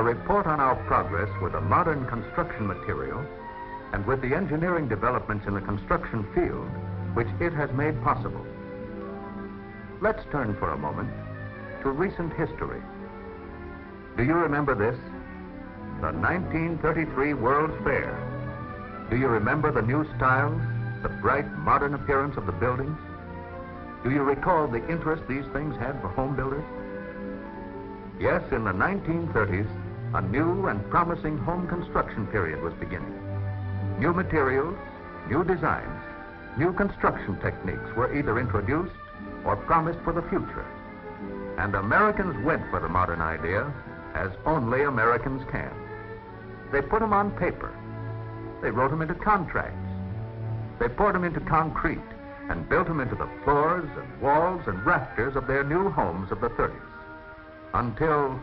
report on our progress with a modern construction material and with the engineering developments in the construction field which it has made possible. Let's turn for a moment to recent history. Do you remember this? The 1933 World's Fair. Do you remember the new styles, the bright modern appearance of the buildings? Do you recall the interest these things had for home builders? Yes, in the 1930s, a new and promising home construction period was beginning. New materials, new designs, new construction techniques were either introduced or promised for the future. And Americans went for the modern idea as only Americans can. They put them on paper. They wrote them into contracts. They poured them into concrete and built them into the floors and walls and rafters of their new homes of the 30s. Until...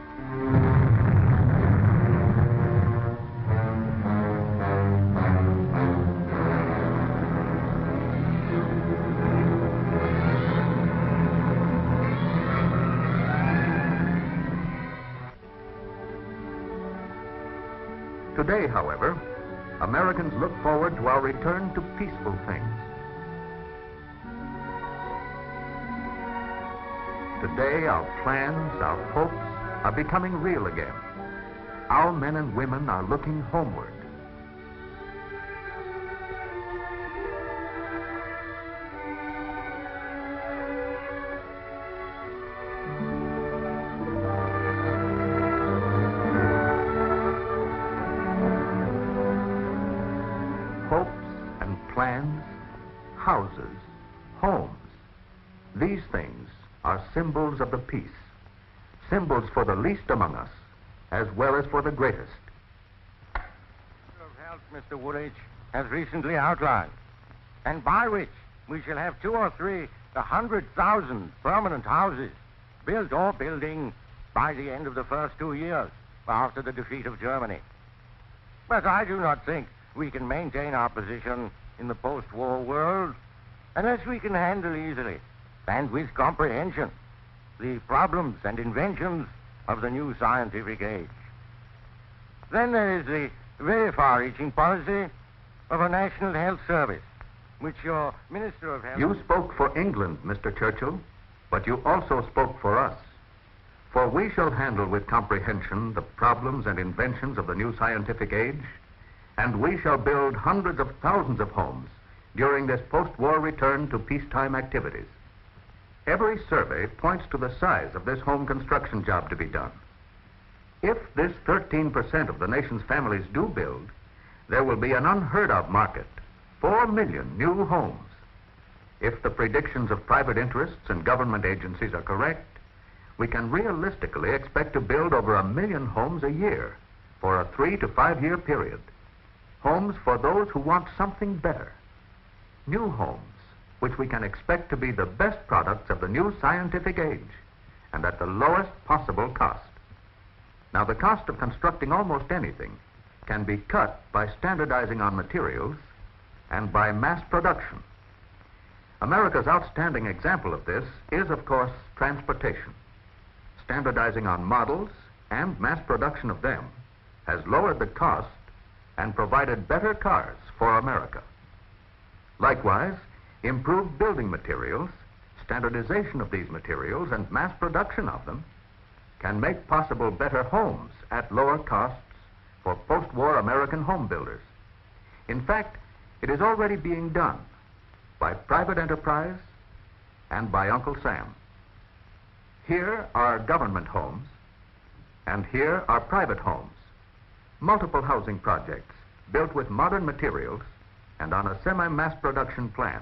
Today, however, Americans look forward to our return to peaceful things. Today, our plans, our hopes are becoming real again. Our men and women are looking homeward. Hopes and plans, houses, homes, these things are symbols of the peace, symbols for the least among us, as well as for the greatest. The Minister of Health, Mr. Woolwich, has recently outlined, and by which we shall have 2 or 3 100,000 permanent houses built or building by the end of the first 2 years after the defeat of Germany. But I do not think we can maintain our position in the post-war world unless we can handle easily and with comprehension the problems and inventions of the new scientific age. Then there is the very far-reaching policy of a national health service, which your Minister of Health... You spoke for England, Mr. Churchill, but you also spoke for us. For we shall handle with comprehension the problems and inventions of the new scientific age, and we shall build hundreds of thousands of homes during this post-war return to peacetime activities. Every survey points to the size of this home construction job to be done. If this 13% of the nation's families do build, there will be an unheard-of market, 4 million new homes. If the predictions of private interests and government agencies are correct, we can realistically expect to build over 1 million homes a year for a 3 to 5 year period. Homes for those who want something better. New homes, which we can expect to be the best products of the new scientific age and at the lowest possible cost. Now, the cost of constructing almost anything can be cut by standardizing on materials and by mass production. America's outstanding example of this is, of course, transportation. Standardizing on models and mass production of them has lowered the cost and provided better cars for America. Likewise, improved building materials, standardization of these materials, and mass production of them can make possible better homes at lower costs for post-war American home builders. In fact, it is already being done by private enterprise and by Uncle Sam. Here are government homes, and here are private homes. Multiple housing projects built with modern materials and on a semi-mass production plan.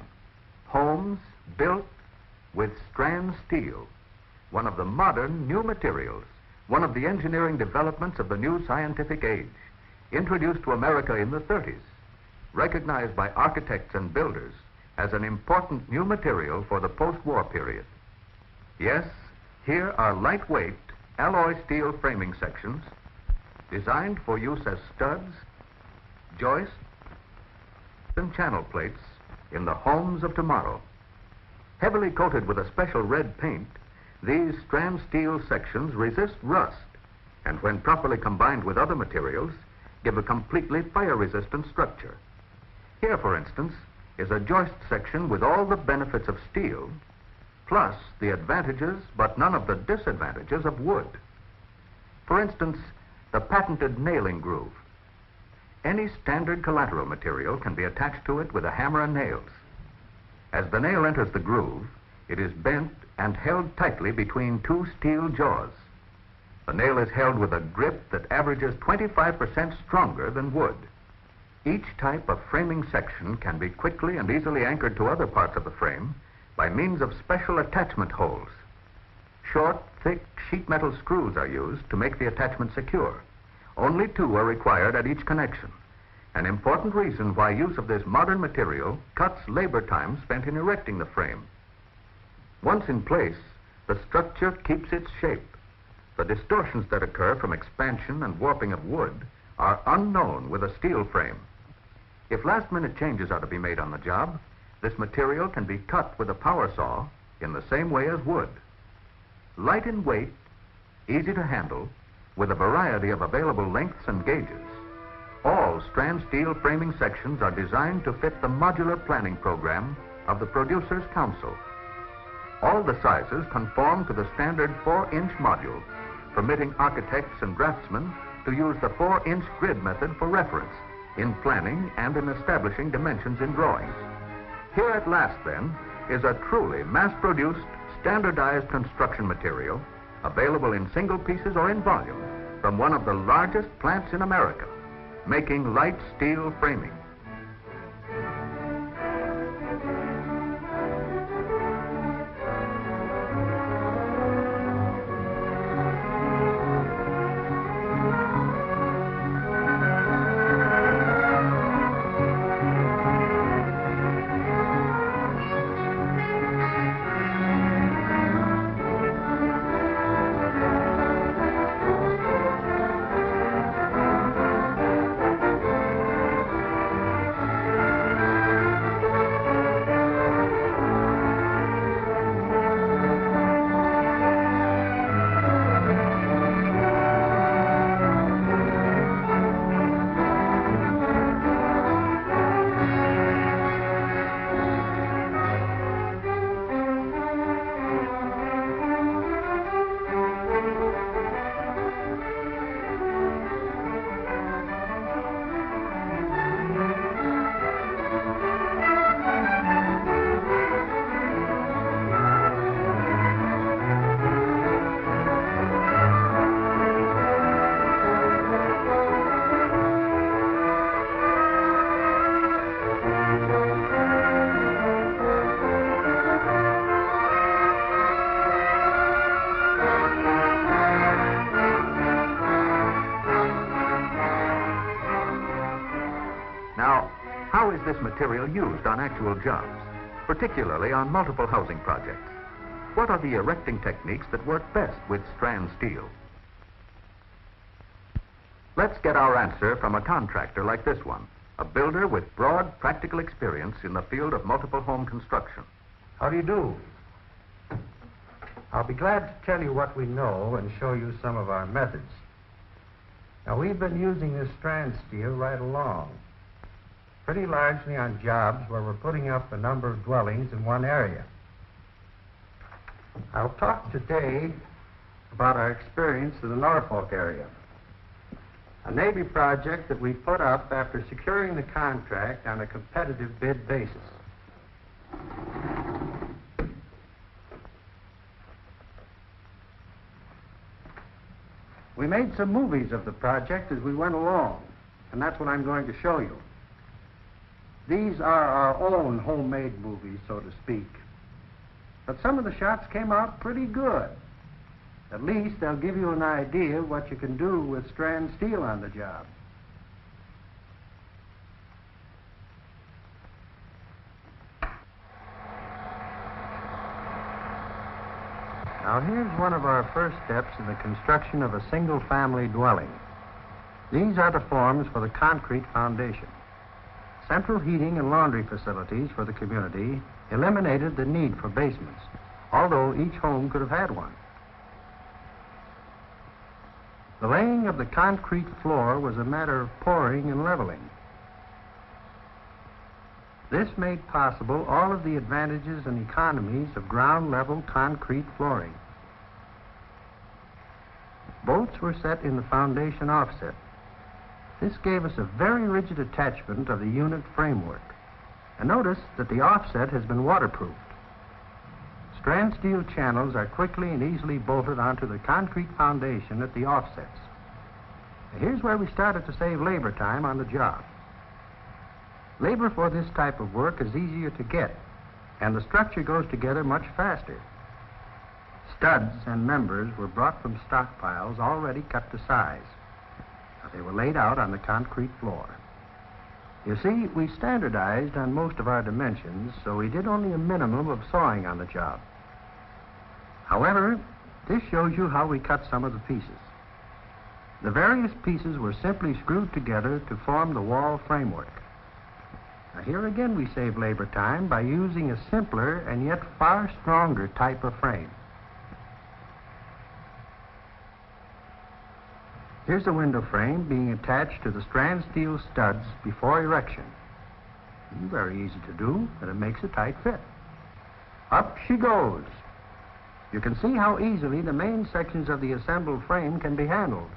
Homes built with strand steel, one of the modern new materials, one of the engineering developments of the new scientific age, introduced to America in the 30s, recognized by architects and builders as an important new material for the post-war period. Yes, here are lightweight alloy steel framing sections designed for use as studs, joists, and channel plates in the homes of tomorrow. Heavily coated with a special red paint, these strand steel sections resist rust and when properly combined with other materials, give a completely fire-resistant structure. Here, for instance, is a joist section with all the benefits of steel, plus the advantages but none of the disadvantages of wood. For instance, the patented nailing groove. Any standard collateral material can be attached to it with a hammer and nails. As the nail enters the groove, it is bent and held tightly between two steel jaws. The nail is held with a grip that averages 25% stronger than wood. Each type of framing section can be quickly and easily anchored to other parts of the frame by means of special attachment holes. Short, thick sheet metal screws are used to make the attachment secure. Only 2 are required at each connection, an important reason why use of this modern material cuts labor time spent in erecting the frame. Once in place, the structure keeps its shape. The distortions that occur from expansion and warping of wood are unknown with a steel frame. If last-minute changes are to be made on the job, this material can be cut with a power saw in the same way as wood. Light in weight, easy to handle, with a variety of available lengths and gauges. All strand steel framing sections are designed to fit the modular planning program of the Producers' Council. All the sizes conform to the standard 4-inch module, permitting architects and draftsmen to use the 4-inch grid method for reference in planning and in establishing dimensions in drawings. Here at last, then, is a truly mass-produced, standardized construction material available in single pieces or in volume from one of the largest plants in America, making light steel framing. Now, how is this material used on actual jobs, particularly on multiple housing projects? What are the erecting techniques that work best with strand steel? Let's get our answer from a contractor like this one, a builder with broad practical experience in the field of multiple home construction. How do you do? I'll be glad to tell you what we know and show you some of our methods. Now, we've been using this strand steel right along, pretty largely on jobs where we're putting up a number of dwellings in one area. I'll talk today about our experience in the Norfolk area, a Navy project that we put up after securing the contract on a competitive bid basis. We made some movies of the project as we went along, and that's what I'm going to show you. These are our own homemade movies, so to speak. But some of the shots came out pretty good. At least they'll give you an idea of what you can do with strand steel on the job. Now, here's one of our first steps in the construction of a single-family dwelling. These are the forms for the concrete foundation. Central heating and laundry facilities for the community eliminated the need for basements, although each home could have had one. The laying of the concrete floor was a matter of pouring and leveling. This made possible all of the advantages and economies of ground-level concrete flooring. Bolts were set in the foundation offset. This gave us a very rigid attachment of the unit framework. And notice that the offset has been waterproofed. Strand steel channels are quickly and easily bolted onto the concrete foundation at the offsets. Here's where we started to save labor time on the job. Labor for this type of work is easier to get, and the structure goes together much faster. Studs and members were brought from stockpiles already cut to size. They were laid out on the concrete floor. You see, we standardized on most of our dimensions, so we did only a minimum of sawing on the job. However, this shows you how we cut some of the pieces. The various pieces were simply screwed together to form the wall framework. Now, here again we save labor time by using a simpler and yet far stronger type of frame. Here's the window frame being attached to the strand steel studs before erection. Very easy to do, and it makes a tight fit. Up she goes. You can see how easily the main sections of the assembled frame can be handled.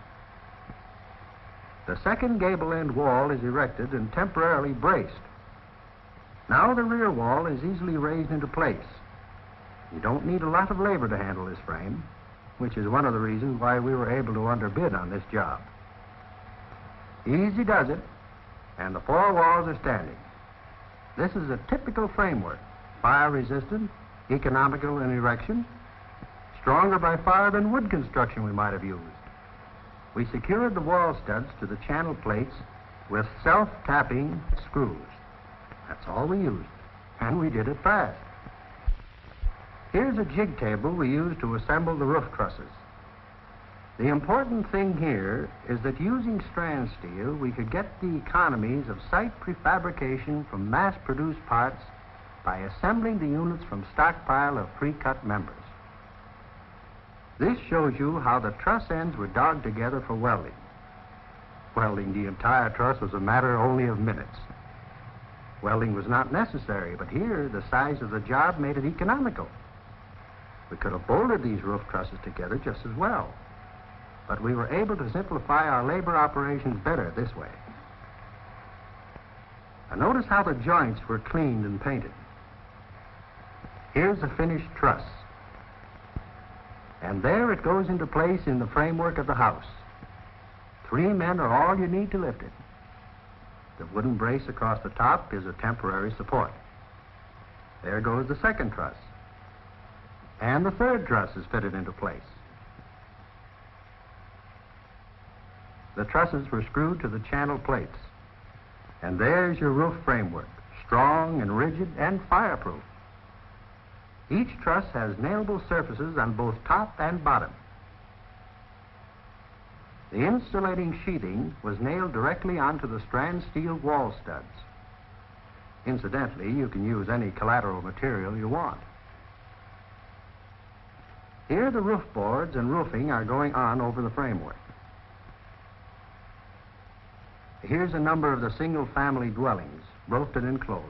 The second gable end wall is erected and temporarily braced. Now the rear wall is easily raised into place. You don't need a lot of labor to handle this frame, which is one of the reasons why we were able to underbid on this job. Easy does it, and the four walls are standing. This is a typical framework, fire-resistant, economical in erection, stronger by far than wood construction we might have used. We secured the wall studs to the channel plates with self-tapping screws. That's all we used, and we did it fast. Here's a jig table we used to assemble the roof trusses. The important thing here is that using strand steel, we could get the economies of site prefabrication from mass-produced parts by assembling the units from stockpile of pre-cut members. This shows you how the truss ends were dogged together for welding. Welding the entire truss was a matter only of minutes. Welding was not necessary, but here the size of the job made it economical. We could have bolted these roof trusses together just as well, but we were able to simplify our labor operations better this way. Now notice how the joints were cleaned and painted. Here's a finished truss, and there it goes into place in the framework of the house. 3 men are all you need to lift it. The wooden brace across the top is a temporary support. There goes the second truss. And the third truss is fitted into place. The trusses were screwed to the channel plates. And there's your roof framework, strong and rigid and fireproof. Each truss has nailable surfaces on both top and bottom. The insulating sheathing was nailed directly onto the strand steel wall studs. Incidentally, you can use any collateral material you want. Here the roof boards and roofing are going on over the framework. Here's a number of the single-family dwellings, roofed and enclosed,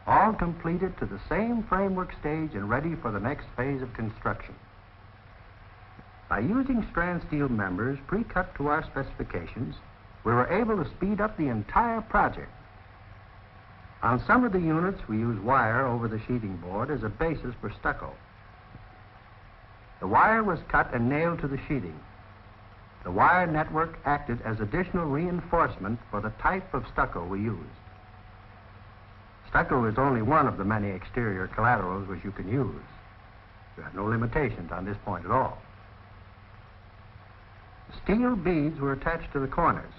all completed to the same framework stage and ready for the next phase of construction. By using strand steel members pre-cut to our specifications, we were able to speed up the entire project. On some of the units, we used wire over the sheathing board as a basis for stucco. The wire was cut and nailed to the sheathing. The wire network acted as additional reinforcement for the type of stucco we used. Stucco is only one of the many exterior collaterals which you can use. You have no limitations on this point at all. Steel beads were attached to the corners.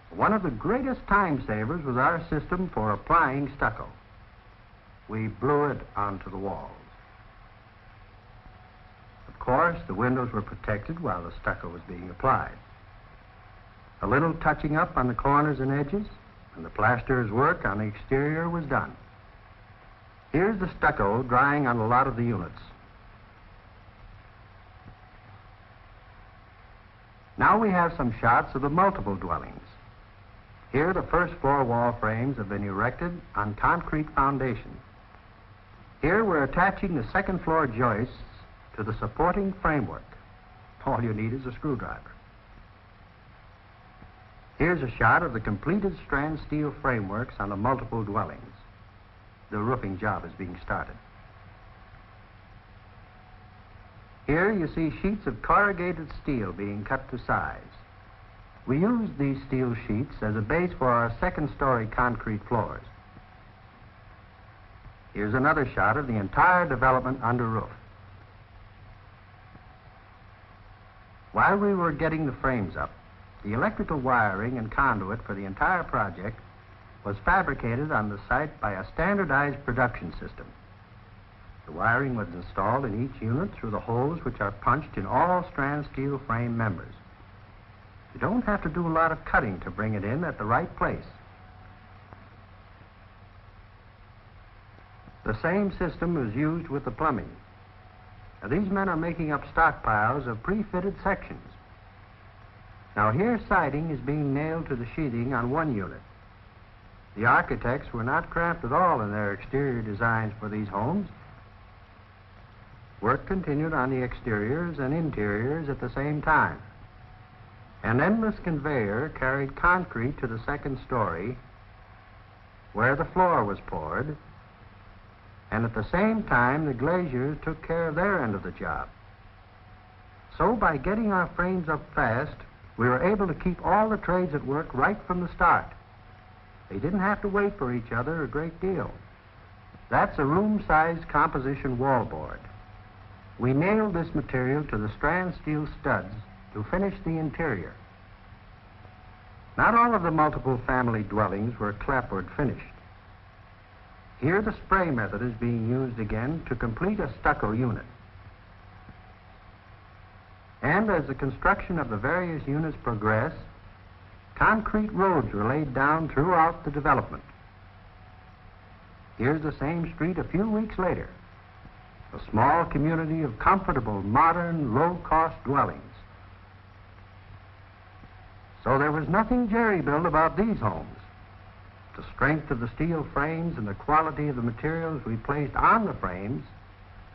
One of the greatest time savers was our system for applying stucco. We blew it onto the walls. Of course, the windows were protected while the stucco was being applied. A little touching up on the corners and edges, and the plasterer's work on the exterior was done. Here's the stucco drying on a lot of the units. Now we have some shots of the multiple dwellings. Here, the first floor wall frames have been erected on concrete foundation. Here, we're attaching the second floor joists to the supporting framework. All you need is a screwdriver. Here's a shot of the completed strand steel frameworks on the multiple dwellings. The roofing job is being started. Here you see sheets of corrugated steel being cut to size. We use these steel sheets as a base for our second-story concrete floors. Here's another shot of the entire development under roof. While we were getting the frames up, the electrical wiring and conduit for the entire project was fabricated on the site by a standardized production system. The wiring was installed in each unit through the holes which are punched in all strand steel frame members. You don't have to do a lot of cutting to bring it in at the right place. The same system is used with the plumbing. Now, these men are making up stockpiles of pre-fitted sections. Now here siding is being nailed to the sheathing on one unit. The architects were not cramped at all in their exterior designs for these homes. Work continued on the exteriors and interiors at the same time. An endless conveyor carried concrete to the second story where the floor was poured, and at the same time the glaziers took care of their end of the job. So by getting our frames up fast, we were able to keep all the trades at work right from the start. They didn't have to wait for each other a great deal. That's a room-sized composition wallboard. We nailed this material to the strand steel studs to finish the interior. Not all of the multiple family dwellings were clapboard finished. Here the spray method is being used again to complete a stucco unit. And as the construction of the various units progressed, concrete roads were laid down throughout the development. Here's the same street a few weeks later, a small community of comfortable, modern, low-cost dwellings. So there was nothing jerry-built about these homes. The strength of the steel frames and the quality of the materials we placed on the frames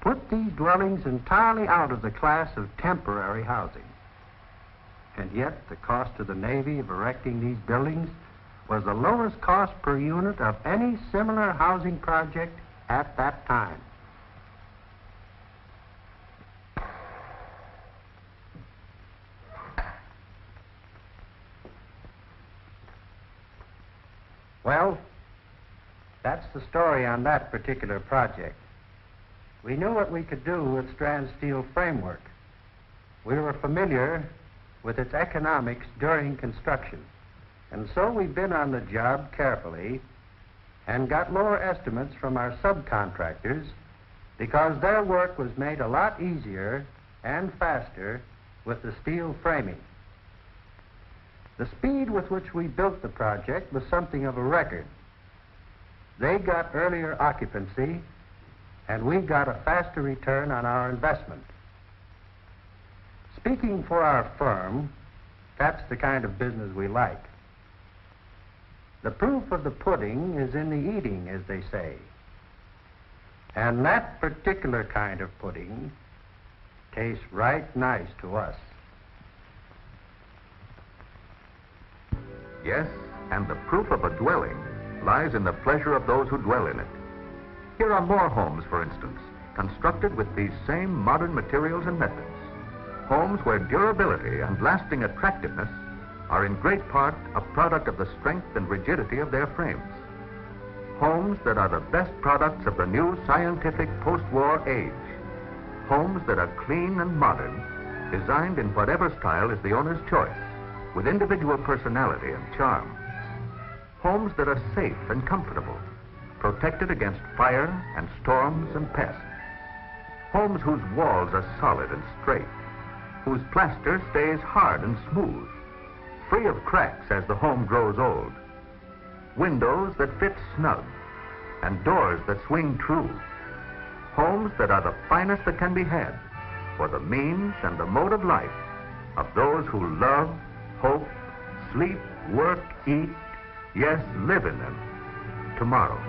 put these dwellings entirely out of the class of temporary housing. And yet, the cost to the Navy of erecting these buildings was the lowest cost per unit of any similar housing project at that time. Well, that's the story on that particular project. We knew what we could do with strand steel framework. We were familiar with its economics during construction. And so we've been on the job carefully and got lower estimates from our subcontractors because their work was made a lot easier and faster with the steel framing. The speed with which we built the project was something of a record. They got earlier occupancy, and we got a faster return on our investment. Speaking for our firm, that's the kind of business we like. The proof of the pudding is in the eating, as they say. And that particular kind of pudding tastes right nice to us. Yes, and the proof of a dwelling lies in the pleasure of those who dwell in it. Here are more homes, for instance, constructed with these same modern materials and methods. Homes where durability and lasting attractiveness are in great part a product of the strength and rigidity of their frames. Homes that are the best products of the new scientific post-war age. Homes that are clean and modern, designed in whatever style is the owner's choice, with individual personality and charm. Homes that are safe and comfortable, protected against fire and storms and pests. Homes whose walls are solid and straight, whose plaster stays hard and smooth, free of cracks as the home grows old. Windows that fit snug, and doors that swing true. Homes that are the finest that can be had for the means and the mode of life of those who love, hope, sleep, work, eat, yes, live in them tomorrow.